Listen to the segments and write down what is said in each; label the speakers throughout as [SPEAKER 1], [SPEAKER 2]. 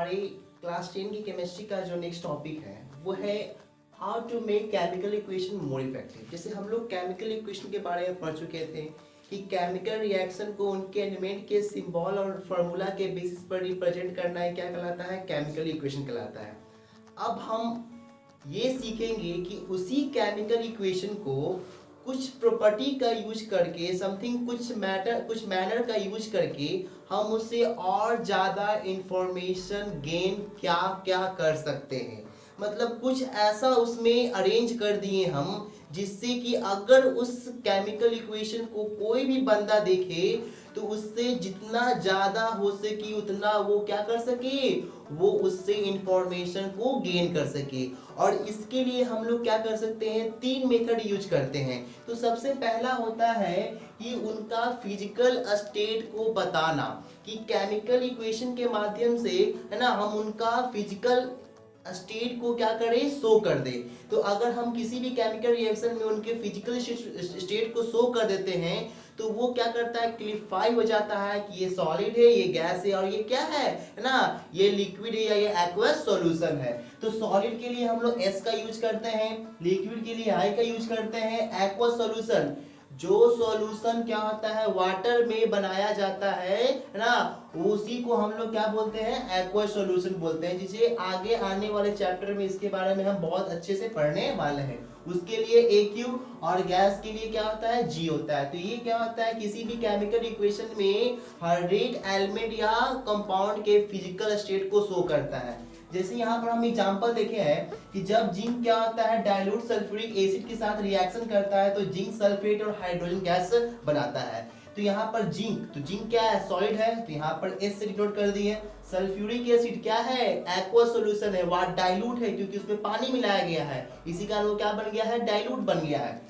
[SPEAKER 1] हमारी क्लास 10 की केमिस्ट्री का जो नेक्स्ट टॉपिक है वो है how to make chemical equation more effective. जैसे हम लोग केमिकल इक्वेशन के बारे में पढ़ चुके थे कि केमिकल रिएक्शन को उनके एलिमेंट के सिंबल और फार्मूला के बेसिस पर रिप्रेजेंट करना है, क्या कहलाता है? केमिकल इक्वेशन कहलाता है। अब हम ये सीखेंगे कि उसी केमिकल इक्वेशन को कुछ प्रॉपर्टी का यूज करके समथिंग कुछ मैनर का यूज करके हम उससे और ज़्यादा इंफॉर्मेशन गेन क्या क्या कर सकते हैं। मतलब कुछ ऐसा उसमें अरेंज कर दिए हम जिससे कि अगर उस केमिकल इक्वेशन को कोई भी बंदा देखे तो उससे जितना ज़्यादा हो सके उतना वो क्या कर सके, वो उससे इंफॉर्मेशन को गेन कर सके। और इसके लिए हम लोग क्या कर सकते हैं, 3 मेथड यूज करते हैं। तो सबसे पहला होता है कि उनका फिजिकल स्टेट को बताना, कि केमिकल इक्वेशन के माध्यम से है ना हम उनका फिजिकल स्टेट को क्या करें, शो कर दे। तो अगर हम किसी भी केमिकल रिएक्शन में उनके फिजिकल स्टेट को शो कर देते हैं तो वो क्या करता है, क्लिफाई हो जाता है कि ये सॉलिड है, ये गैस है और ये क्या है ना, ये लिक्विड है या ये एक्वस सॉल्यूशन है। तो सॉलिड के लिए हम लोग S का यूज करते हैं, लिक्विड के लिए I का यूज करते हैं, एक्वस सॉल्यूशन जो सॉल्यूशन क्या होता है वाटर में बनाया जाता है ना, उसी को हम लोग क्या बोलते हैं, एक्वस सॉल्यूशन बोलते हैं, जिसे आगे आने वाले चैप्टर में इसके बारे में हम बहुत अच्छे से पढ़ने वाले हैं। उसके लिए AQ और गैस के लिए क्या होता है, G होता है। तो ये क्या होता है, किसी भी केमिकल इक्वेशन में हर एक एलिमेंट या कंपाउंड के फिजिकल स्टेट को शो करता है। जैसे यहाँ पर हम एग्जांपल देखे हैं कि जब जिंक क्या होता है, डाइल्यूट सल्फ्यूरिक एसिड के साथ रिएक्शन करता है तो जिंक सल्फेट और हाइड्रोजन गैस बनाता है। तो यहाँ पर जिंक, तो जिंक क्या है, सॉलिड है, तो यहाँ पर S से डिनोट कर दिए। सल्फ्यूरिक एसिड क्या है, एक्वस सॉल्यूशन है, वह डाइल्यूट है क्योंकि उसमें पानी मिलाया गया है, इसी कारण वो क्या बन गया है, डाइल्यूट बन गया है।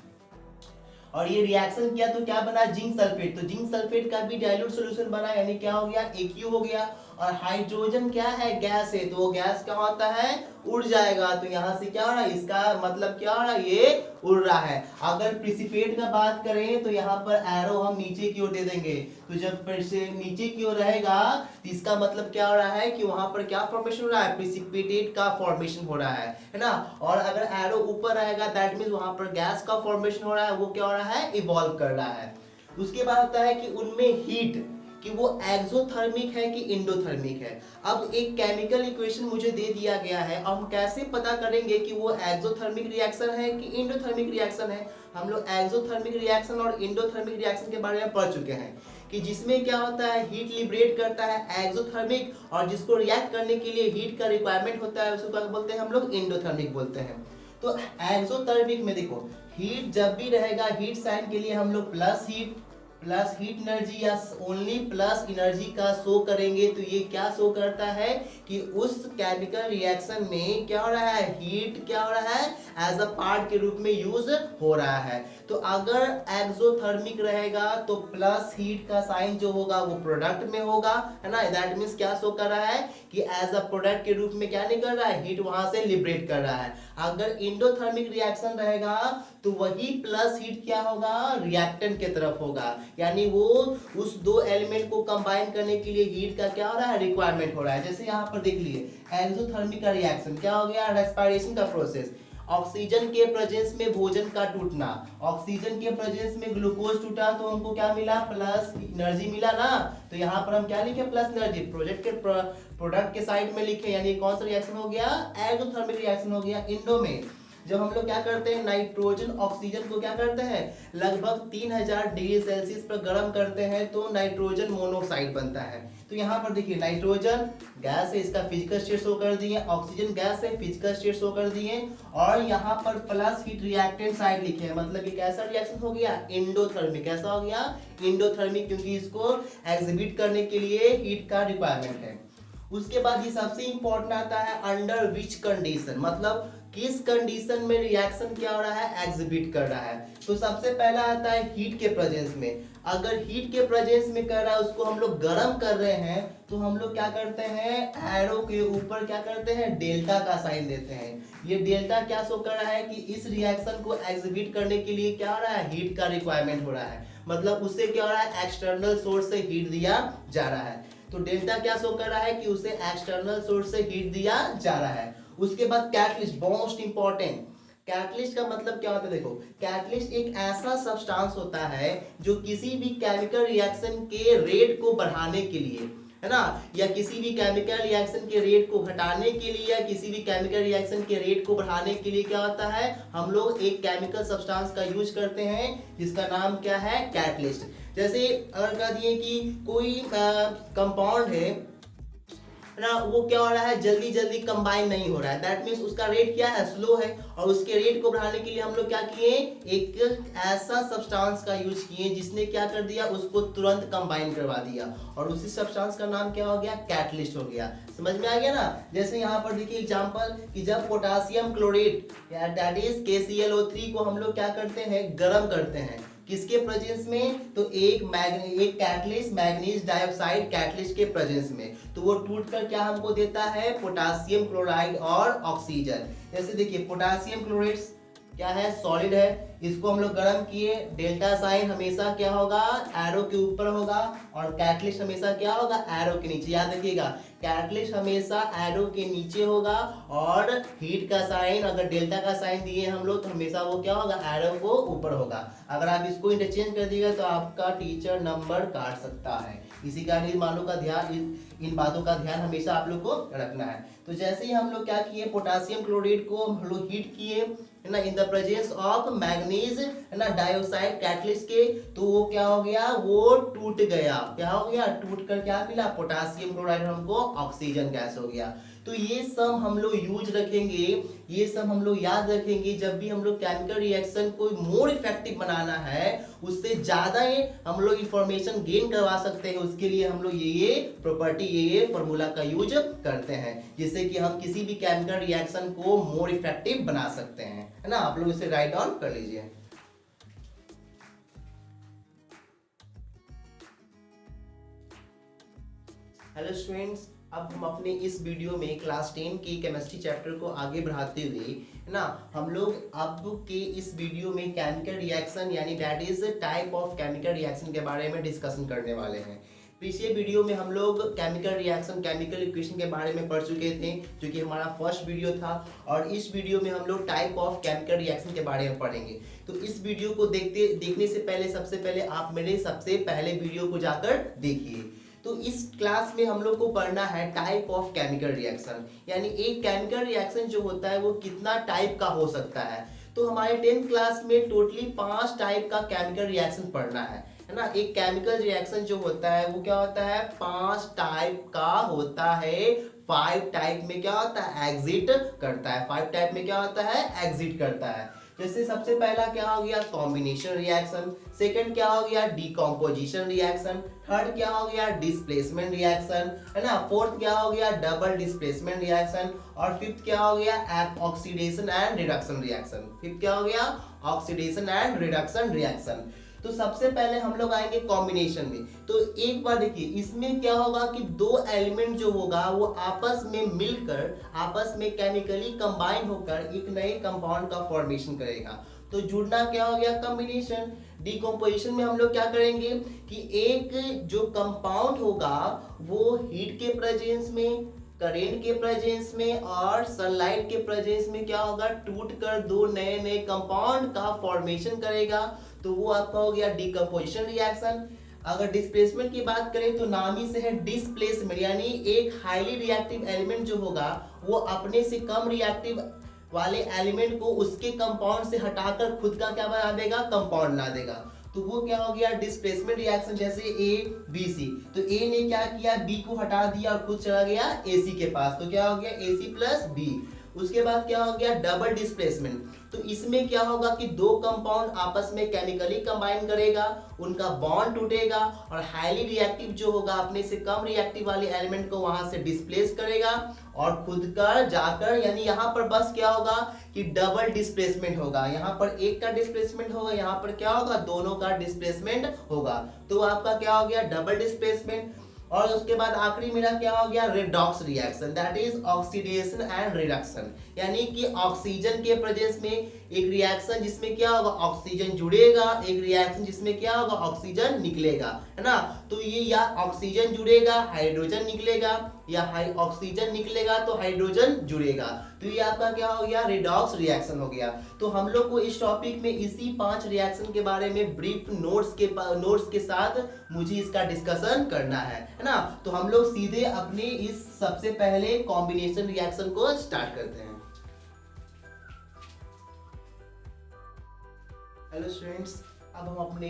[SPEAKER 1] और ये रिएक्शन किया तो क्या बना, जिंक सल्फेट, तो जिंक सल्फेट का भी डाइल्यूट सॉल्यूशन बना, यानी क्या हो गया, AQ हो गया। और हाइड्रोजन क्या है, गैस है, तो वो गैस क्या होता है, उड़ जाएगा। तो यहाँ से क्या हो रहा है, इसका मतलब क्या हो रहा है, ये उड़ रहा है। अगर प्रिसिपिटेट का बात करें तो यहाँ पर एरो हम नीचे की ओर दे देंगे, तो जब नीचे की ओर रहेगा तो इसका मतलब क्या हो रहा है कि वहां पर क्या फॉर्मेशन हो रहा है, प्रिसिपिटेट का फॉर्मेशन हो रहा है ना। और अगर एरो ऊपर रहेगा दैट मींस वहां पर गैस का फॉर्मेशन हो रहा है, वो क्या हो रहा है, इवॉल्व कर रहा है। उसके बाद होता है कि उनमें हीट, कि वो एक्सोथर्मिक है कि इंडोथर्मिक है। अब एक केमिकल इक्वेशन मुझे दे दिया गया है, अब हम कैसे पता करेंगे कि वो एक्सोथर्मिक रिएक्शन है कि इंडोथर्मिक रिएक्शन है। हम लोग एक्सोथर्मिक रिएक्शन और इंडोथर्मिक रिएक्शन के बारे में पढ़ चुके हैं कि जिसमें क्या होता है, हीट लिबरेट करता है एक्सोथर्मिक, और जिसको रिएक्ट करने के लिए हीट का रिक्वायरमेंट होता है उसको क्या बोलते हैं, हम लोग इंडोथर्मिक बोलते हैं। तो एक्सोथर्मिक में देखो, हीट जब भी रहेगा, हीट साइन के लिए हम लोग प्लस हीट एनर्जी या ओनली प्लस एनर्जी का शो करेंगे। तो ये क्या शो करता है कि उस केमिकल रिएक्शन में क्या हो रहा है, हीट क्या हो रहा है, एज अ पार्ट के रूप में यूज हो रहा है। तो अगर एक्सोथर्मिक रहेगा तो प्लस हीट का साइन जो होगा वो प्रोडक्ट में होगा, है ना, दैट मींस क्या शो कर रहा है कि एज अ प्रोडक्ट के रूप में क्या नहीं कर रहा है, हीट वहां से लिबरेट कर रहा है। अगर इंडोथर्मिक रिएक्शन रहेगा तो वही प्लस हीट क्या होगा, रिएक्टेंट की तरफ होगा, यानी वो उस दो एलिमेंट को कंबाइन करने के लिए हीट का क्या हो रहा है, रिक्वायरमेंट हो रहा है। जैसे यहाँ पर देख लिए एक्सोथर्मिक का रिएक्शन क्या हो गया, रेस्पिरेशन का प्रोसेस, ऑक्सीजन के प्रेजेंस में भोजन का टूटना, ऑक्सीजन के प्रेजेंस में ग्लूकोज टूटा तो हमको क्या मिला, प्लस एनर्जी मिला ना। तो यहाँ पर हम क्या लिखे, प्लस एनर्जी, प्रोडक्ट के साइड में लिखे, यानी कौन सा रिएक्शन हो गया, एक्सोथर्मिक रिएक्शन हो गया। इंडो में जब हम लोग क्या करते हैं, नाइट्रोजन ऑक्सीजन को क्या करते हैं, लगभग 3000 डिग्री सेल्सियस पर गर्म करते हैं तो नाइट्रोजन मोनोऑक्साइड बनता है। तो यहाँ पर देखिए नाइट्रोजन गैस है, इसका फिजिकल स्टेट शो कर दिए, ऑक्सीजन गैस है, फिजिकल स्टेट शो कर दिए, और यहाँ पर प्लस हीट रिएक्टेंट साइड लिखे हैं, मतलब ये कैसा रिएक्शन हो गया, इंडोथर्मिक। कैसा हो गया, इंडोथर्मिक, क्योंकि इसको एग्जिबिट करने के लिए हीट का रिक्वायरमेंट है। उसके बाद ये सबसे इंपॉर्टेंट आता है अंडर विच कंडीशन, मतलब किस कंडीशन में रिएक्शन क्या हो रहा है, एग्जिबिट कर रहा है। तो सबसे पहला आता है हीट के प्रेजेंस में। अगर हीट के प्रेजेंस में कर रहा है, उसको हम लोग गर्म कर रहे हैं, तो हम लोग क्या करते हैं, एरो के ऊपर क्या करते हैं, डेल्टा का साइन देते हैं। ये डेल्टा क्या शो कर रहा है कि इस रिएक्शन को एग्जिबिट करने के लिए क्या हो रहा है, हीट का रिक्वायरमेंट हो रहा है, मतलब उससे क्या हो रहा है, एक्सटर्नल सोर्स से हीट दिया जा रहा है। तो डेल्टा क्या शो कर रहा है कि उसे एक्सटर्नल सोर्स से हीट दिया जा रहा है। उसके बाद कैटलिस्ट, मोस्ट इंपॉर्टेंट। कैटलिस्ट का मतलब क्या होता है? देखो, कैटलिस्ट एक ऐसा सब्सटेंस होता है जो किसी भी केमिकल रिएक्शन के रेट को बढ़ाने के लिए, है ना, या किसी भी केमिकल रिएक्शन के रेट को घटाने के लिए, या किसी भी केमिकल रिएक्शन के रेट को बढ़ाने के लिए क्या होता है, हम लोग एक केमिकल सब्सटेंस का यूज करते हैं जिसका नाम क्या है? कैटलिस्ट। जैसे अगर कह दिए कि कोई कंपाउंड है ना, वो क्या हो रहा है, जल्दी जल्दी कंबाइन नहीं हो रहा है, दैट मीन्स उसका रेट क्या है? स्लो है। और उसके रेट को बढ़ाने के लिए हम लोग क्या किए? एक ऐसा सब्सटेंस का यूज किए जिसने क्या कर दिया? उसको तुरंत कंबाइन करवा दिया, और उसी सब्सटेंस का नाम क्या हो गया? कैटलिस्ट हो गया। समझ में आ गया ना? जैसे यहाँ पर देखिए एग्जांपल कि जब potassium chlorate that is KClO3 को हम लोग क्या करते हैं? गर्म करते हैं, किसके प्रेजेंस में? तो एक कैटलिस्ट, मैग्नीज डाइऑक्साइड कैटलिस्ट के प्रेजेंस में, तो वो टूटकर क्या हमको देता है? पोटासियम क्लोराइड और ऑक्सीजन। जैसे देखिए पोटासियम क्लोराइड क्या है? सॉलिड है। इसको हम लोग गर्म किए, डेल्टा साइन हमेशा क्या होगा? एरो के ऊपर होगा, और कैटलिस्ट हमेशा क्या होगा? एरो के नीचे। याद रखिएगा, कैटलिस्ट हमेशा एरो के नीचे होगा, और हीट का साइन अगर डेल्टा का साइन दिए हम लोग तो हमेशा वो क्या होगा? एरो को ऊपर होगा। अगर आप इसको इंटरचेंज कर दिएगा तो आपका टीचर नंबर काट सकता है। इसी कारण इन बातों का ध्यान हमेशा आप लोग को रखना है। तो जैसे ही हम लोग क्या किए, पोटासियम क्लोराइड को हम लोग हीट किए, है ना, in the presence of manganese, है ना, डाइऑक्साइड कैटलिस्ट के, तो वो क्या हो गया? वो टूट गया। क्या हो गया? टूट कर क्या मिला? पोटासियम क्लोराइड हमको ऑक्सीजन गैस हो गया। तो ये सब हम लोग यूज रखेंगे, ये सब हम लोग याद रखेंगे जब भी हम लोग केमिकल रिएक्शन को मोर इफेक्टिव बनाना है, उससे ज्यादा हम लोग इंफॉर्मेशन गेन करवा सकते हैं। उसके लिए हम लोग ये प्रॉपर्टी, ये फॉर्मूला का यूज करते हैं, जिससे कि हम किसी भी केमिकल रिएक्शन को मोर इफेक्टिव बना सकते हैं, है ना। आप लोग इसे राइट डाउन कर लीजिए। हेलो स्टूडेंट्स, अब हम अपने इस वीडियो में क्लास 10 की केमिस्ट्री चैप्टर को आगे बढ़ाते हुए, है ना, हम लोग अब के इस वीडियो में केमिकल रिएक्शन यानी that is type of chemical reaction के बारे में डिस्कशन करने वाले हैं। पिछले वीडियो में हम लोग केमिकल रिएक्शन, केमिकल इक्वेशन के बारे में पढ़ चुके थे, जो कि हमारा फर्स्ट वीडियो था, और इस वीडियो में हम लोग टाइप ऑफ केमिकल रिएक्शन के बारे में पढ़ेंगे। तो इस वीडियो को देखने से पहले सबसे पहले आप मेरे सबसे पहले वीडियो को जाकर देखिए। तो इस क्लास में हम लोग को पढ़ना है टाइप ऑफ केमिकल रिएक्शन, यानी एक केमिकल रिएक्शन जो होता है वो कितना टाइप का हो सकता है। तो हमारे 10th क्लास में टोटली 5 टाइप का केमिकल रिएक्शन पढ़ना है ना। एक केमिकल रिएक्शन जो होता है वो क्या होता है? 5 टाइप का होता है। 5 टाइप में क्या होता है? एग्जिट करता है। 5 टाइप में क्या होता है? एग्जिट करता है। जैसे सबसे पहला क्या हो गया? Combination reaction. सेकंड क्या हो गया? Decomposition reaction. थर्ड क्या हो गया? डिस्प्लेसमेंट रिएक्शन, है ना। फोर्थ क्या हो गया? Double displacement reaction. और फिफ्थ क्या हो गया? Oxidation and reduction reaction. Fifth क्या हो गया? Oxidation and reduction reaction. तो सबसे पहले हम लोग आएंगे कॉम्बिनेशन में। तो एक बार देखिए, इसमें क्या होगा कि दो एलिमेंट जो होगा वो आपस में मिलकर, आपस में केमिकली कंबाइन होकर एक नए कंपाउंड का फॉर्मेशन करेगा। तो जुड़ना क्या हो गया? कॉम्बिनेशन। डिकम्पोजिशन में हम लोग क्या करेंगे कि एक जो कंपाउंड होगा वो हीट के प्रेजेंस में, करेंट के प्रेजेंस में और सनलाइट के प्रेजेंस में क्या होगा? टूट कर दो नए नए कंपाउंड का फॉर्मेशन करेगा। तो वो आपका हो गया डिकम्पोजिशन रिएक्शन। अगर डिस्प्लेसमेंट की बात करें तो नाम ही से है डिस्प्लेसमेंट, यानी एक हाईली रिएक्टिव एलिमेंट जो होगा वो अपने से कम रिएक्टिव वाले एलिमेंट को उसके कंपाउंड से हटाकर खुद का क्या बना देगा? कंपाउंड बना देगा। तो वो क्या हो गया? Displacement reaction. जैसे ए बी सी, तो ए ने क्या किया? बी को हटा दिया और खुद चला गया ए सी के पास, तो क्या हो गया? ए सी प्लस बी। उसके बाद क्या हो गया? Double displacement. तो इसमें क्या होगा कि दो कंपाउंड आपस में केमिकली कंबाइन करेगा, उनका बॉन्ड टूटेगा और हाईली रिएक्टिव जो होगा अपने से कम रिएक्टिव वाले एलिमेंट को वहां से डिस्प्लेस करेगा और खुद का जाकर, यानी यहाँ पर बस क्या होगा कि डबल डिस्प्लेसमेंट होगा। यहाँ पर एक का डिस्प्लेसमेंट होगा, यहाँ पर क्या होगा? दोनों का डिस्प्लेसमेंट होगा। तो आपका क्या हो गया? Double displacement. और उसके बाद आखिरी मेरा क्या हो गया? Redox reaction, that is oxidation and reduction, यानी कि ऑक्सीजन के प्रेजेंस में एक रिएक्शन जिसमें क्या होगा, ऑक्सीजन जुड़ेगा, एक रिएक्शन जिसमें क्या होगा, ऑक्सीजन निकलेगा, है ना। तो ये या ऑक्सीजन जुड़ेगा हाइड्रोजन निकलेगा, या ऑक्सीजन निकलेगा तो हाइड्रोजन जुड़ेगा। तो ये आपका क्या हो गया, रिडॉक्स रिएक्शन हो गया। तो हम लोग को इस टॉपिक में इसी 5 रिएक्शन के बारे में ब्रीफ नोट्स के साथ मुझे इसका डिस्कशन करना है ना। तो हम लोग सीधे अपने इस सबसे पहले कॉम्बिनेशन रिएक्शन को स्टार्ट करते हैं। हेलो स्टूडेंट्स, अब हम अपने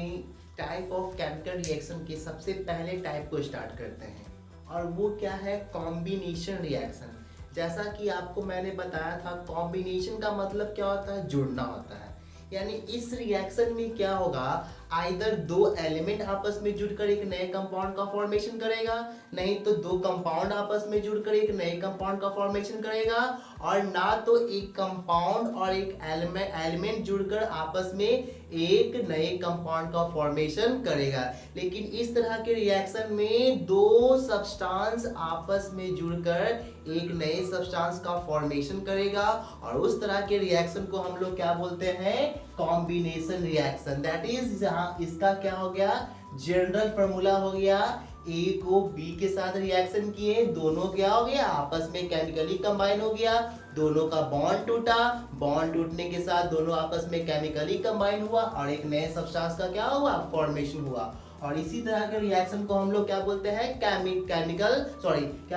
[SPEAKER 1] टाइप ऑफ केमिकल रिएक्शन के सबसे पहले टाइप को स्टार्ट करते हैं, और वो क्या है, कॉम्बिनेशन रिएक्शन। जैसा कि आपको मैंने बताया था, कॉम्बिनेशन का मतलब क्या होता है, जुड़ना होता है। यानी इस रिएक्शन में क्या होगा, आइदर 2 एलिमेंट आपस में जुड़कर एक नए कंपाउंड का फॉर्मेशन करेगा, नहीं तो 2 कंपाउंड आपस में जुड़कर एक नए कंपाउंड का फॉर्मेशन करेगा, और ना तो एक कंपाउंड और एक एलिमेंट जुड़कर आपस में एक नए कंपाउंड का फॉर्मेशन करेगा। लेकिन इस तरह के रिएक्शन में 2 सब्सटेंस आपस में जुड़कर एक नए सब्सटेंस का फॉर्मेशन करेगा, और उस तरह के रिएक्शन को हम लोग क्या बोलते हैं, कॉम्बिनेशन रिएक्शन। दैट इज इसका क्या हो गया, जनरल फार्मूला हो गया, ए को बी के साथ रिएक्शन किए, दोनों क्या हो गया, आपस में केमिकली कंबाइन हो गया, दोनों का बॉन्ड टूटा, बॉन्ड टूटने के साथ दोनों आपस में केमिकली कंबाइन हुआ, और एक नए सब्सटेंस का क्या हुआ, फॉर्मेशन हुआ। और इसी तरह के रिएक्शन को हम लोग क्या बोलते हैं, क्या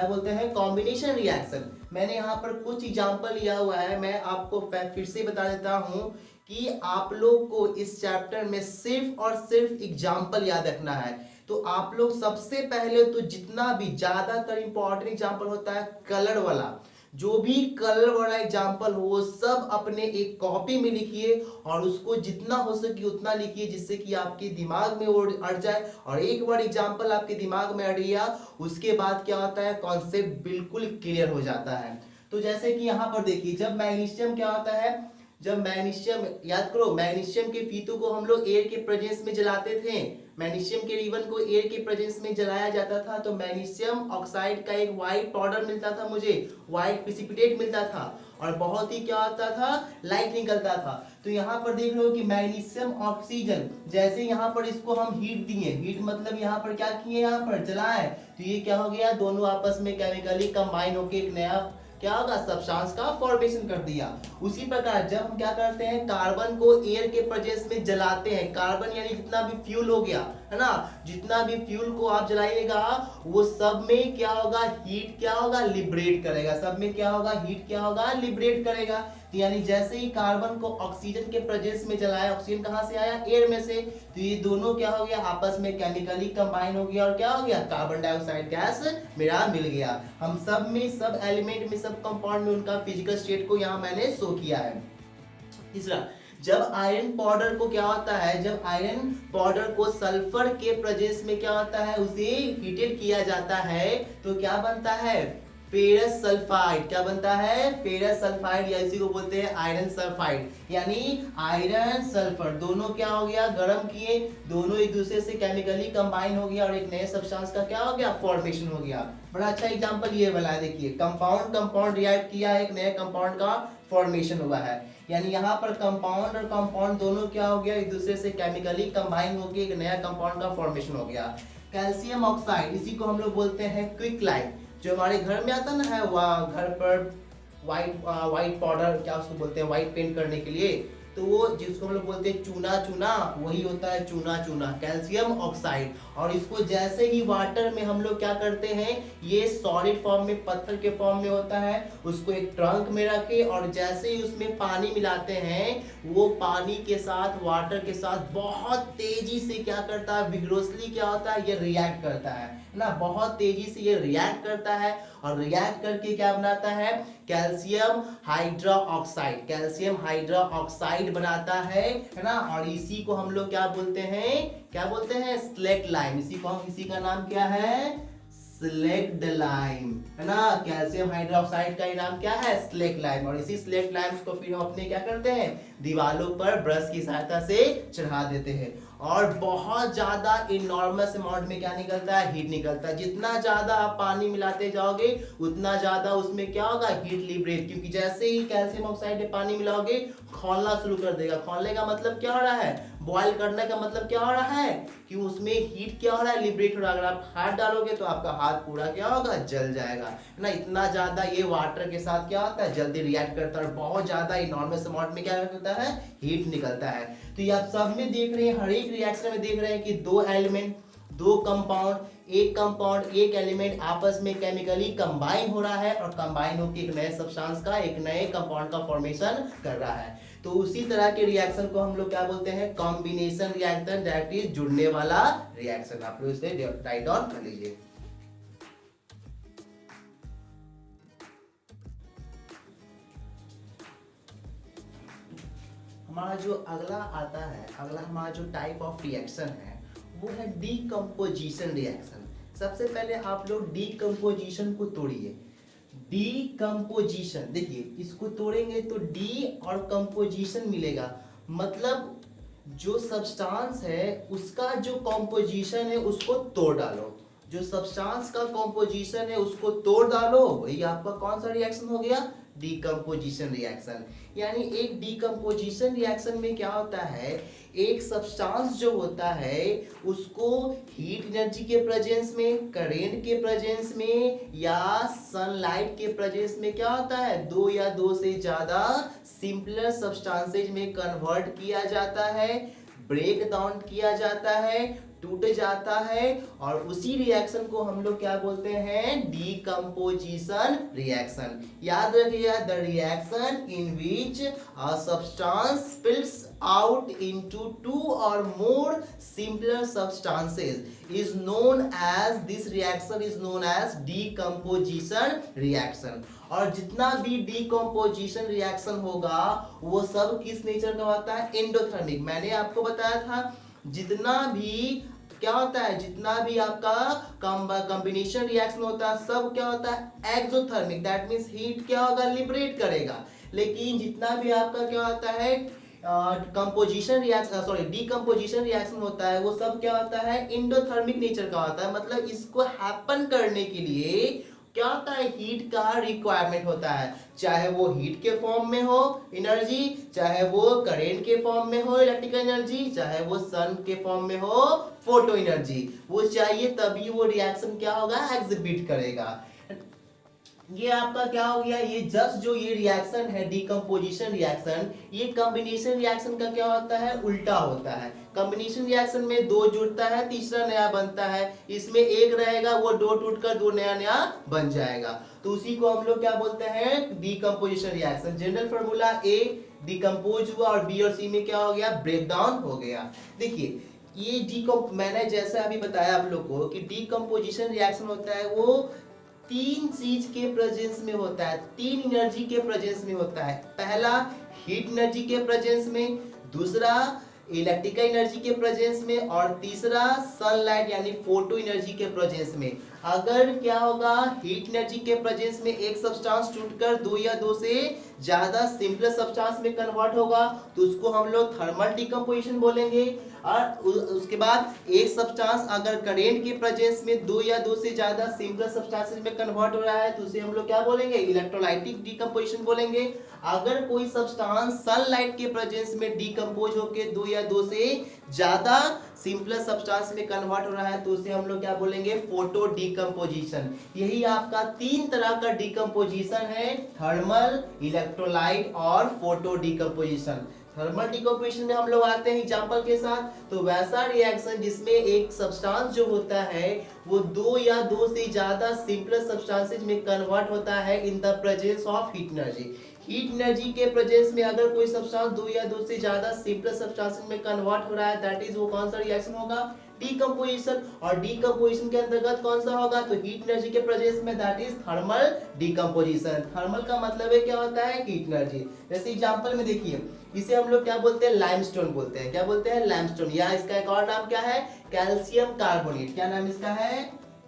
[SPEAKER 1] बोलते हैं, कॉम्बिनेशन रिएक्शन। मैंने यहाँ पर कुछ एग्जांपल लिया हुआ है, मैं आपको फिर से बता देता हूँ कि आप लोग को इस चैप्टर में सिर्फ और सिर्फ एग्जांपल याद रखना है। तो आप लोग सबसे पहले तो जितना भी ज्यादातर इंपॉर्टेंट एग्जांपल होता है कलर वाला, जो भी कलर वाला एग्जांपल हो वो सब अपने एक कॉपी में लिखिए, और उसको जितना हो सके उतना लिखिए, जिससे कि आपके दिमाग में वो अट जाए। और एक बार एग्जांपल आपके दिमाग में अट गया, उसके बाद क्या होता है, कॉन्सेप्ट बिल्कुल क्लियर हो जाता है। तो जैसे कि यहाँ पर देखिए, जब मैग्नीशियम क्या होता है, जब मैग्नीशियम, याद करो, मैग्नीशियम के फीतों को हम लोग एयर के प्रेजेंस में जलाते थे, मैग्नीशियम के रिबन को एयर के प्रेजेंस में जलाया जाता था, तो मैग्नीशियम ऑक्साइड का एक व्हाइट पाउडर मिलता था, मुझे व्हाइट प्रेसिपिटेट मिलता था, और बहुत ही क्या होता था, लाइट निकलता था। तो यहाँ पर देख रहे हो कि मैग्नीशियम ऑक्सीजन, जैसे यहाँ पर इसको हम हीट दिए, हीट मतलब यहाँ पर क्या किए, यहाँ पर जलाए, तो ये क्या हो गया, दोनों आपस में केमिकली कंबाइन होकर एक नया क्या होगा, सब्सटेंस का फॉर्मेशन कर दिया। उसी प्रकार जब हम क्या करते हैं, कार्बन को एयर के प्रेजेंस में जलाते हैं, कार्बन यानी जितना भी फ्यूल हो गया, है ना, जितना भी फ्यूल को आप जलाइएगा वो सब में क्या होगा, हीट क्या होगा, लिबरेट करेगा, सब में क्या होगा, हीट क्या होगा, लिबरेट करेगा। तो यानी जैसे ही कार्बन को ऑक्सीजन के प्रेजेंस में जलाया, ऑक्सीजन कहां से आया, एयर में से, तो ये दोनों क्या हो गया, आपस में केमिकली कंबाइन हो गया, और क्या हो गया, कार्बन डाइऑक्साइड गैस मेरा मिल गया। हम सब में, सब एलिमेंट में, सब कंपाउंड में उनका फिजिकल स्टेट को यहाँ मैंने शो किया है। तीसरा, जब आयरन पाउडर को क्या होता है, जब आयरन पाउडर को सल्फर के प्रेजेंस में क्या होता है, उसे हीटेड किया जाता है, तो क्या बनता है, फेरस सल्फाइड। क्या बनता है, फेरस सल्फाइड, या इसी को बोलते हैं आयरन सल्फाइड। यानी आयरन सल्फर दोनों क्या हो गया, गर्म किए, दोनों एक दूसरे से केमिकली कंबाइन हो गया, और एक नए सब्सटेंस का क्या हो गया, फॉर्मेशन हो गया। बड़ा अच्छा एग्जांपल ये वाला है, देखिए, कंपाउंड रिएक्ट किया, एक नए कंपाउंड का फॉर्मेशन हुआ है। यानी यहाँ पर कंपाउंड और कंपाउंड दोनों क्या हो गया, एक दूसरे से केमिकली कंबाइन होकर एक नया कंपाउंड का फॉर्मेशन हो गया। कैल्शियम ऑक्साइड, इसी को हम लोग बोलते हैं क्विक लाइम, जो हमारे घर में आता ना है, वह घर पर व्हाइट पाउडर, क्या उसको बोलते हैं, व्हाइट पेंट करने के लिए, तो वो जिसको हम लोग बोलते हैं चूना, वही होता है चूना, कैल्शियम ऑक्साइड। और इसको जैसे ही वाटर में हम लोग क्या करते हैं, ये सॉलिड फॉर्म में, पत्थर के फॉर्म में होता है, उसको एक ट्रंक में रखे, और जैसे ही उसमें पानी मिलाते हैं, वो पानी के साथ, वाटर के साथ बहुत तेजी से क्या करता है, विग्रोसली क्या होता है, ये रिएक्ट करता है ना, बहुत तेजी से ये रिएक्ट करता है, और रिएक्ट करके क्या बनाता है, कैल्शियम हाइड्रोक्साइड बनाता है ना। और इसी को हम लोग क्या बोलते हैं, स्लेट लाइम। इसी का नाम क्या है, स्लेक्ड लाइम, है ना। कैल्शियम हाइड्रोक्साइड का नाम क्या है, स्लेक्ड लाइम। और इसी स्लेक्ड लाइम्स को फिर हम अपने क्या करते हैं, दीवारों पर ब्रश की सहायता से चढ़ा देते हैं। और बहुत ज्यादा इनॉर्मस अमाउंट में क्या निकलता है, हीट निकलता है। जितना ज्यादा आप पानी मिलाते जाओगे उतना ज्यादा उसमें क्या होगा, हीट लिबरेट। क्योंकि जैसे ही कैल्शियम ऑक्साइड में पानी मिलाओगे खौलना शुरू कर देगा। खौलने का मतलब क्या हो रहा है, बॉयल करने का मतलब क्या हो रहा है कि उसमें हीट क्या हो रहा है, लिबरेट हो रहा है। अगर आप हाथ डालोगे तो आपका हाथ पूरा क्या होगा, जल जाएगा, है ना। इतना ज्यादा ये वाटर के साथ क्या होता है, जल्दी रिएक्ट करता है और बहुत ज्यादा इनॉर्मस अमाउंट में क्या निकलता है, हीट निकलता है। तो ये आप सब में देख रहे हैं, हर एक रिएक्शन में देख रहे हैं कि दो एलिमेंट, दो कंपाउंड, एक एलिमेंट आपस में केमिकली कंबाइन हो रहा है और कंबाइन होकर एक नए सब्सटेंस का, एक नए कंपाउंड का फॉर्मेशन कर रहा है। तो उसी तरह के रिएक्शन को हम लोग क्या बोलते हैं, कॉम्बिनेशन रिएक्शन, दैट इज जुड़ने वाला रिएक्शन। आप लोग इसे राइट डाउन कर लीजिए। हमारा जो अगला आता है, अगला हमारा जो टाइप ऑफ रिएक्शन है वो है डीकम्पोजिशन रिएक्शन। सबसे पहले आप लोग डीकम्पोजिशन को तोड़िए। डीकम्पोजिशन, देखिए इसको तोड़ेंगे तो डी और कंपोजिशन मिलेगा, मतलब जो सब्सटेंस है उसका जो कंपोजिशन है उसको तोड़ डालो। जो सब्सटेंस का कंपोजिशन है उसको तोड़ डालो, वही आपका कौन सा रिएक्शन हो गया, डीकम्पोजिशन रिएक्शन। यानी एक डीकम्पोजिशन रिएक्शन में क्या होता है, एक सब्सटेंस जो होता है उसको हीट एनर्जी के प्रेजेंस में, करेंट के प्रेजेंस में या सनलाइट के प्रेजेंस में क्या होता है, दो या दो से ज्यादा सिंपलर सब्सटेंसेज में कन्वर्ट किया जाता है, ब्रेक डाउन किया जाता है, टूट जाता है। और उसी रिएक्शन को हम लोग क्या बोलते हैं, डीकम्पोजिशन रिएक्शन। याद रखिएगा, the reaction in which a substance splits out into two or more simpler substances is known as, this reaction is known as decomposition reaction। और जितना भी डीकम्पोजिशन रिएक्शन होगा वो सब किस नेचर का होता है, एंडोथर्मिक। मैंने आपको बताया था जितना भी क्या होता है, जितना भी आपका कॉम्बिनेशन रिएक्शन होता है सब क्या होता है, एक्सोथर्मिक, दैट मींस हीट क्या होगा, लिबरेट करेगा। लेकिन जितना भी आपका क्या होता है composition reaction, sorry decomposition reaction होता है वो सब क्या होता है, एंडोथर्मिक नेचर का होता है। मतलब इसको हैपन करने के लिए क्या होता है, हीट का रिक्वायरमेंट होता है। चाहे वो हीट के फॉर्म में हो एनर्जी, चाहे वो करेंट के फॉर्म में हो इलेक्ट्रिकल एनर्जी, चाहे वो सन के फॉर्म में हो फोटो एनर्जी, वो चाहिए तभी वो रिएक्शन क्या होगा, एग्जिबिट करेगा। ये आपका क्या हो गया, ये जस्ट जो ये रिएक्शन है डीकम्पोजिशन रिएक्शन, ये कॉम्बिनेशन रिएक्शन का क्या होता है, उल्टा होता है। कॉम्बिनेशन रिएक्शन में दो जुड़ता है तीसरा नया बनता है, इसमें एक रहेगा वो दो टूटकर दो नया नया बन जाएगा। तो उसी को हम लोग क्या बोलते हैं, डीकम्पोजिशन रिएक्शन। जनरल फॉर्मूला ए डिकम्पोज हुआ और बी और सी में क्या हो गया, ब्रेक डाउन हो गया। देखिए ये मैंने जैसा अभी बताया आप लोग को कि डीकम्पोजिशन रिएक्शन होता है वो तीन चीज के प्रेजेंस में होता है, तीन एनर्जी के प्रेजेंस में होता है। पहला हीट एनर्जी के प्रेजेंस में, दूसरा इलेक्ट्रिकल एनर्जी के प्रेजेंस में और तीसरा सनलाइट यानी फोटो एनर्जी के प्रेजेंस में। अगर क्या होगा, हीट एनर्जी के प्रेजेंस में एक सब्सटेंस टूटकर दो या दो से ज्यादा सिंपल सब्सटेंस में कन्वर्ट होगा तो उसको हम लोग थर्मल डीकम्पोजिशन बोलेंगे। और उसके बाद एक सब्सटेंस अगर करेंट के प्रेजेंस में दो या दो से ज्यादा सिंपल सब्सटेंसेस में कन्वर्ट हो रहा है तो उसे हम लोग क्या बोलेंगे, इलेक्ट्रोलाइटिक डीकम्पोजिशन बोलेंगे। अगर कोई सब्सटेंस सनलाइट के प्रेजेंस में डीकम्पोज होकर दो या दो से ज्यादा सिंपल सब्सटेंस में कन्वर्ट हो रहा है तो उसे हम लोग क्या बोलेंगे, फोटो डीकम्पोजिशन। यही आपका तीन तरह का डीकम्पोजिशन है, थर्मल, इलेक्ट्रोलाइट और फोटो डीकम्पोजिशन। थर्मल डीकम्पोजिशन में हम लोग आते हैं एग्जांपल के साथ, तो वैसा रिएक्शन जिसमें एक सब्सटेंस जो होता है वो दो या दो से ज्यादा सिंपल सब्सटेंसेस में कन्वर्ट होता है in the presence of heat energy. Heat energy के प्रेजेंस में अगर कोई सब्सटेंस दो या दो से ज्यादा सिंपल सब्सटेंसेस में कन्वर्ट हो रहा है दैट इज वो कौन सा रिएक्शन होगा, डीकम्पोजिशन। और डीकम्पोजिशन के अंतर्गत कौन सा होगा, तो हीट एनर्जी के प्रेजेंस में that is thermal decomposition. Thermal का मतलब है क्या होता है, हीट एनर्जी। जैसे एग्जांपल में देखिए इसे हम लोग क्या बोलते हैं, लाइमस्टोन बोलते हैं। क्या बोलते हैं, लाइमस्टोन। या इसका एक और नाम क्या है, कैल्शियम कार्बोनेट। क्या नाम इसका है,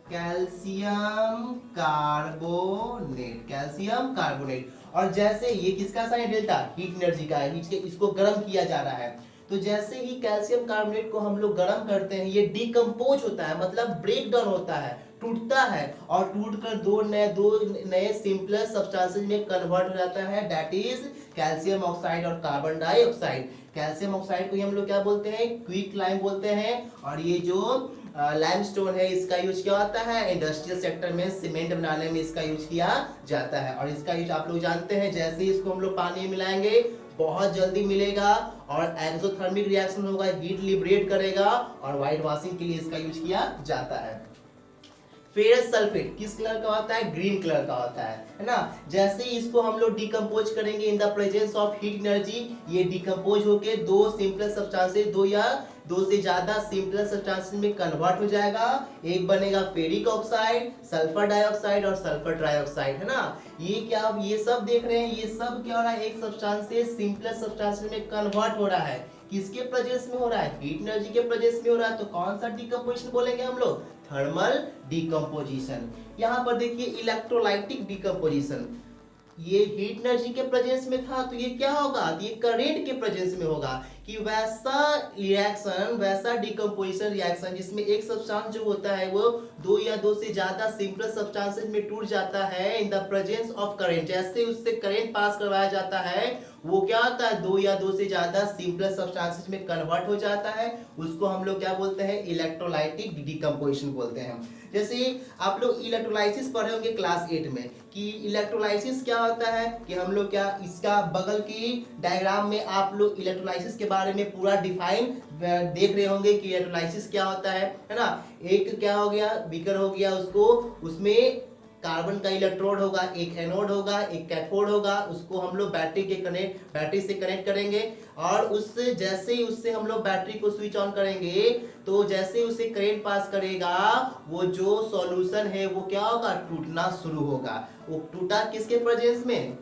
[SPEAKER 1] कैल्शियम कार्बोनेट, कैल्शियम कार्बोनेट। और जैसे ये किसका साइन है, डेल्टा, हीट एनर्जी का है, इसको गर्म किया जा रहा है। तो जैसे ही कैल्शियम कार्बोनेट को हम लोग गर्म करते हैं, ये डिकम्पोज होता है, मतलब ब्रेक डाउन होता है, टूटता है, और टूटकर दो नए सिंपलेस्ट सब्सटेंसेस में कन्वर्ट हो जाता है, दैट इज कैल्शियम ऑक्साइड और कार्बन डाइऑक्साइड। कैल्शियम ऑक्साइड को हम लोग क्या बोलते हैं, क्विक लाइम बोलते हैं। और ये जो लाइमस्टोन है, इसका यूज क्या होता है, इंडस्ट्रियल सेक्टर में सीमेंट बनाने में इसका यूज किया जाता है। और इसका यूज आप लोग जानते हैं, जैसे ही इसको हम लोग पानी में मिलाएंगे बहुत जल्दी मिलेगा और एक्सोथर्मिक रिएक्शन होगा, हीट लिबरेट करेगा, और व्हाइट वॉशिंग के लिए इसका यूज किया जाता है। फेरस सल्फेट किस कलर का होता है, ग्रीन कलर का होता है ना। जैसे ही इसको हम लोग डिकम्पोज करेंगे in the presence of heat energy, ये डिकम्पोज होके दो सिंपल सब्सटेंसेस, दो से ज्यादा सिंपल सब्सटेंसेस में कन्वर्ट हो जाएगा। एक बनेगा फेरिक ऑक्साइड, सल्फर डाइऑक्साइड और सल्फर ट्राइऑक्साइड, है ना। ये क्या आप ये सब देख रहे हैं, ये सब क्या हो रहा है, एक सब्सटेंस से सिंपल सब्सटेंस में कन्वर्ट हो रहा है। किसके प्रेजेंस में हो रहा है, हीट एनर्जी के प्रेजेंस में हो रहा है। तो कौन सा डिकम्पोजिशन बोलेंगे हम लोग, थर्मल डिकम्पोजिशन। यहाँ पर देखिए इलेक्ट्रोलाइटिक डिकम्पोजिशन, ये हीट एनर्जी के प्रेजेंस में था, तो ये क्या होगा, ये करंट के प्रेजेंस में होगा। कि वैसा रिएक्शन, वैसा डिकम्पोजिशन रिएक्शन जिसमें एक सब्सटेंस जो होता है वो दो या दो से ज्यादा सिंपल सब्सटेंसेस में टूट जाता है in the presence of current. जैसे उससे करंट पास करवाया जाता है, वो क्या होता है, दो या दो से ज्यादा सिंपल सब्सटेंसेस में कन्वर्ट हो जाता है। उसको हम लोग क्या बोलते हैं, इलेक्ट्रोलाइटिक डिकम्पोजिशन बोलते हैं। जैसे आप लोग इलेक्ट्रोलाइसिस पढ़े होंगे क्लास 8 में, कि इलेक्ट्रोलाइसिस क्या होता है, कि हम लोग क्या इसका बगल की डायग्राम में आप लोग इलेक्ट्रोलाइसिस के बारे में पूरा डिफाइन देख रहे होंगे कि इलेक्ट्रोलाइसिस क्या होता है ना। एक क्या हो गया, बीकर हो गया, उसको उसमें कार्बन का इलेक्ट्रोड होगा, एक एनोड होगा, एक कैथोड होगा, उसको हम लोग बैटरी से कनेक्ट करेंगे। और उससे जैसे ही उससे हम लोग बैटरी को स्विच ऑन करेंगे, तो जैसे ही उसे करंट पास करेगा, वो जो सॉल्यूशन है वो क्या होगा, टूटना शुरू होगा। वो टूटा किसके प्रेजेंस में,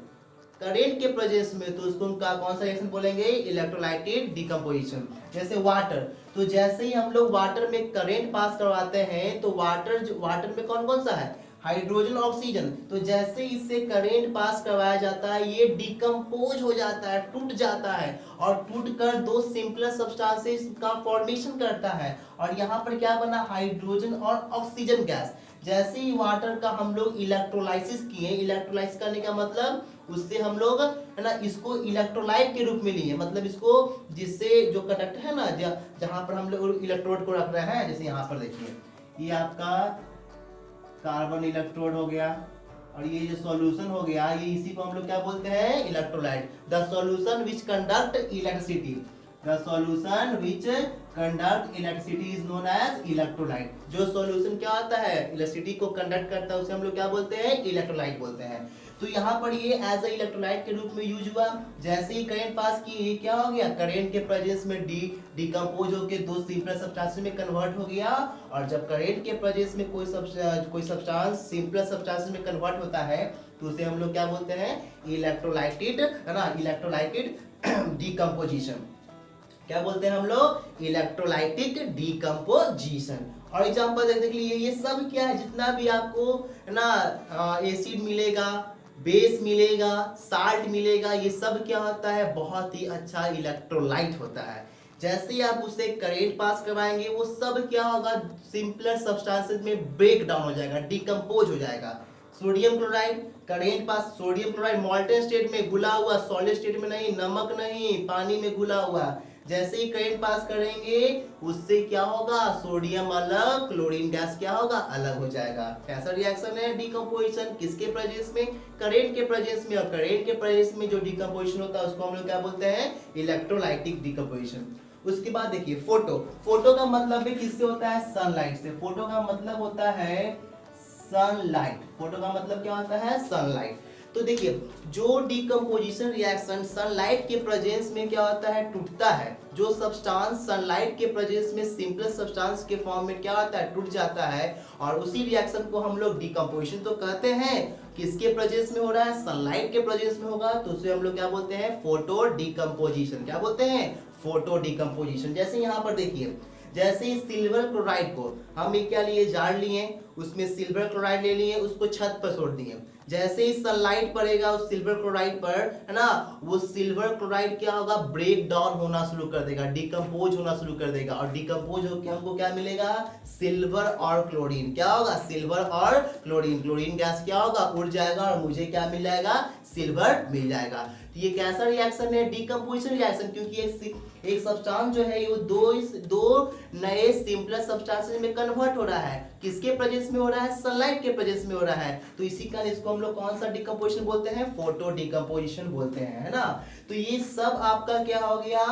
[SPEAKER 1] करंट के प्रेजेंस में, तो उसको उनका कौन सा रिएक्शन बोलेंगे, इलेक्ट्रोलाइटिक डिकम्पोजिशन। जैसे वाटर, तो जैसे ही हम लोग वाटर में करंट पास करवाते हैं, तो वाटर में कौन कौन सा है, हाइड्रोजन, ऑक्सीजन। तो जैसे इससे करंट पास करवाया जाता है, ये डिकम्पोज हो जाता है, टूट जाता है, और टूटकर दो सिंपल सब्सटेंसेस का फॉर्मेशन करता है। और यहाँ पर क्या बना, हाइड्रोजन और ऑक्सीजन गैस। जैसे ही वाटर का हम लोग इलेक्ट्रोलाइसिस किए, इलेक्ट्रोलाइसिस करने का मतलब उससे हम लोग है ना इसको इलेक्ट्रोलाइट के रूप में लिए, मतलब इसको जिससे जो कंडक्टर है ना, जहां पर हम लोग इलेक्ट्रोड को रख रहे हैं, जैसे यहाँ पर देखिए, ये आपका कार्बन इलेक्ट्रोड हो गया, और ये जो सॉल्यूशन हो गया, ये इसी को हम लोग क्या बोलते हैं, electrolyte. The solution which conduct electricity, the solution which conduct electricity is known as electrolyte. जो सॉल्यूशन क्या होता है, इलेक्ट्रिसिटी को कंडक्ट करता है, उसे हम लोग क्या बोलते हैं, इलेक्ट्रोलाइट बोलते हैं। तो यहाँ पर ये एज ए इलेक्ट्रोलाइट के रूप में यूज हुआ। जैसे ही करंट पास की, क्या हो गया, करंट के प्रेजेंस में डिकम्पोज होकर दो सिंपल सब्सटेंस में कन्वर्ट हो गया। और जब करंट के प्रेजेंस में कोई सब्सटेंस सिंपल सब्सटेंस में कन्वर्ट होता है, तो उसे हम लोग क्या बोलते हैं, इलेक्ट्रोलाइटेड, है ना, इलेक्ट्रोलाइटेड डिकम्पोजिशन। क्या बोलते हैं हम लोग, इलेक्ट्रोलाइटिक डिकम्पोजिशन। और एग्जांपल देखने के लिए, ये सब क्या है, जितना भी आपको है ना एसिड मिलेगा, बेस मिलेगा, साल्ट मिलेगा, ये सब क्या होता है, बहुत ही अच्छा इलेक्ट्रोलाइट होता है। जैसे ही आप उसे करंट पास करवाएंगे, वो सब क्या होगा, सिंपलर सब्सटेंसेस में ब्रेक डाउन हो जाएगा, डिकम्पोज हो जाएगा। Sodium chloride, current pass, sodium chloride मॉल्टन state में घुला हुआ, सॉलिड स्टेट में नहीं, नमक नहीं, पानी में घुला हुआ। जैसे ही करंट पास करेंगे, उससे क्या होगा, सोडियम अलग, क्लोरीन गैस क्या होगा, अलग हो जाएगा। कैसा रिएक्शन है, डिकम्पोजिशन, किसके प्रेजेंस में, करंट के प्रेजेंस में। और करंट के प्रेजेंस में जो डिकम्पोजिशन होता है, उसको हम लोग क्या बोलते हैं, इलेक्ट्रोलाइटिक डिकम्पोजिशन। उसके बाद देखिए फोटो का मतलब भी किससे होता है, सनलाइट से। फोटो का मतलब होता है सनलाइट, फोटो का मतलब क्या होता है, सनलाइट। तो देखिए, जो डिकम्पोजिशन रिएक्शन सनलाइट के प्रेजेंस में क्या होता है, टूटता है। जो सब्सटेंस सनलाइट के प्रेजेंस में सिंपल सब्सटेंस के फॉर्म में क्या होता है, टूट जाता है, और उसी रिएक्शन को हम लोग डिकम्पोजिशन तो कहते हैं। किसके प्रेजेंस में हो रहा है, सनलाइट के प्रेजेंस में होगा, तो उसे हम लोग क्या बोलते हैं, फोटो डिकम्पोजिशन। क्या बोलते हैं, फोटो डिकम्पोजिशन। जैसे यहाँ पर देखिए, जैसे ही सिल्वर क्लोराइड को हम एक क्या लिए, जार लिए, उसमें सिल्वर क्लोराइड ले लिए, उसको छत पर छोड़ दिए। जैसे ही सनलाइट पड़ेगा उस सिल्वर क्लोराइड पर, है ना, वो सिल्वर क्लोराइड क्या होगा, ब्रेक डाउन होना शुरू कर देगा, डिकम्पोज होना शुरू कर देगा, और डिकम्पोज होकर हमको क्या मिलेगा, सिल्वर और क्लोरीन। क्या होगा, सिल्वर और क्लोरीन। क्लोरीन गैस क्या होगा, उड़ जाएगा और मुझे क्या मिल जाएगा, सिल्वर मिल जाएगा। तो ये कैसा रिएक्शन है, डिकम्पोजिशन रिएक्शन, क्योंकि एक सब्सटेंस जो है वो दो नए सिंपलर सब्सटेंसेस में कन्वर्ट हो रहा है। किसके प्रेजेंस में हो रहा है, सनलाइट के प्रेजेंस में हो रहा है। तो इसी कारण इसको हम लोग कौन सा डिकम्पोजिशन बोलते हैं, फोटो डिकम्पोजिशन बोलते हैं, है ना। तो ये सब आपका क्या हो गया,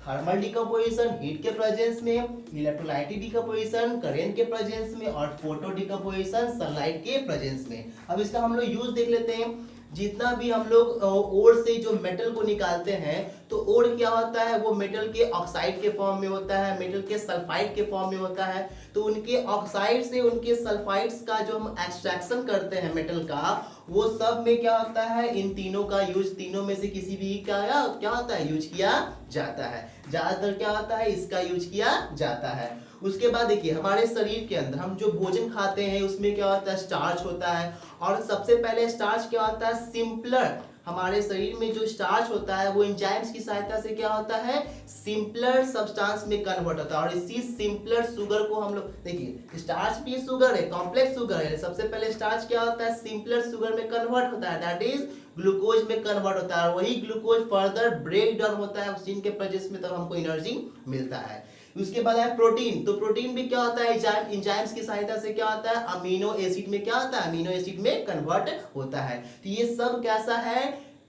[SPEAKER 1] थर्मल डिकम्पोजिशन हीट के प्रेजेंस में, इलेक्ट्रोलाइटिक डिकम्पोजिशन करेंट के प्रेजेंस में, और फोटो डिकम्पोजिशन सनलाइट के प्रेजेंस में। अब इसका हम लोग यूज देख लेते हैं। जितना भी हम लोग ओर से जो मेटल को निकालते हैं, तो ओर क्या होता है, वो मेटल के ऑक्साइड के फॉर्म में होता है, मेटल के सल्फाइड के फॉर्म में होता है। तो उनके ऑक्साइड से उनके सल्फाइड्स का जो हम एक्सट्रैक्शन करते हैं मेटल का, वो सब में क्या होता है, इन तीनों का यूज, तीनों में से किसी भी का क्या होता है, यूज किया जाता है। ज्यादातर क्या होता है, इसका यूज किया जाता है। उसके बाद देखिए, हमारे शरीर के अंदर हम जो भोजन खाते हैं उसमें क्या होता है, स्टार्च होता है। और सबसे पहले स्टार्च क्या होता है, सिंपलर, हमारे शरीर में जो स्टार्च होता है वो एंजाइम्स की सहायता से क्या होता है, सिंपलर सब्सटेंस में कन्वर्ट होता है। और इसी सिंपलर शुगर को हम लोग, देखिए स्टार्च भी शुगर है, कॉम्प्लेक्स शुगर है। सबसे पहले स्टार्च क्या होता है, सिंपलर शुगर में कन्वर्ट होता है, दैट इज ग्लूकोज में कन्वर्ट होता है। वही ग्लूकोज फर्दर ब्रेक डाउन होता है ऑक्सीजन के प्रेजेंस में, तब हमको एनर्जी मिलता है। उसके बाद है प्रोटीन। तो प्रोटीन भी क्या होता है, एंजाइम्स की सहायता से क्या होता है, अमीनो एसिड में क्या होता है, अमीनो एसिड में कन्वर्ट होता है। तो ये सब कैसा है,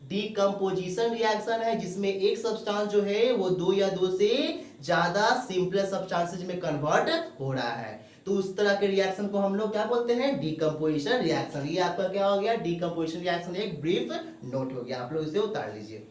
[SPEAKER 1] डिकम्पोजिशन रिएक्शन है, जिसमें एक सब्सटेंस जो है वो दो या दो से ज्यादा सिंपलर सब्सटेंसेस में कन्वर्ट हो रहा है। तो उस तरह के रिएक्शन को हम लोग क्या बोलते हैं, डिकम्पोजिशन रिएक्शन। ये आपका क्या हो गया, डिकम्पोजिशन रिएक्शन एक ब्रीफ नोट हो गया, आप लोग इसे उतार लीजिए।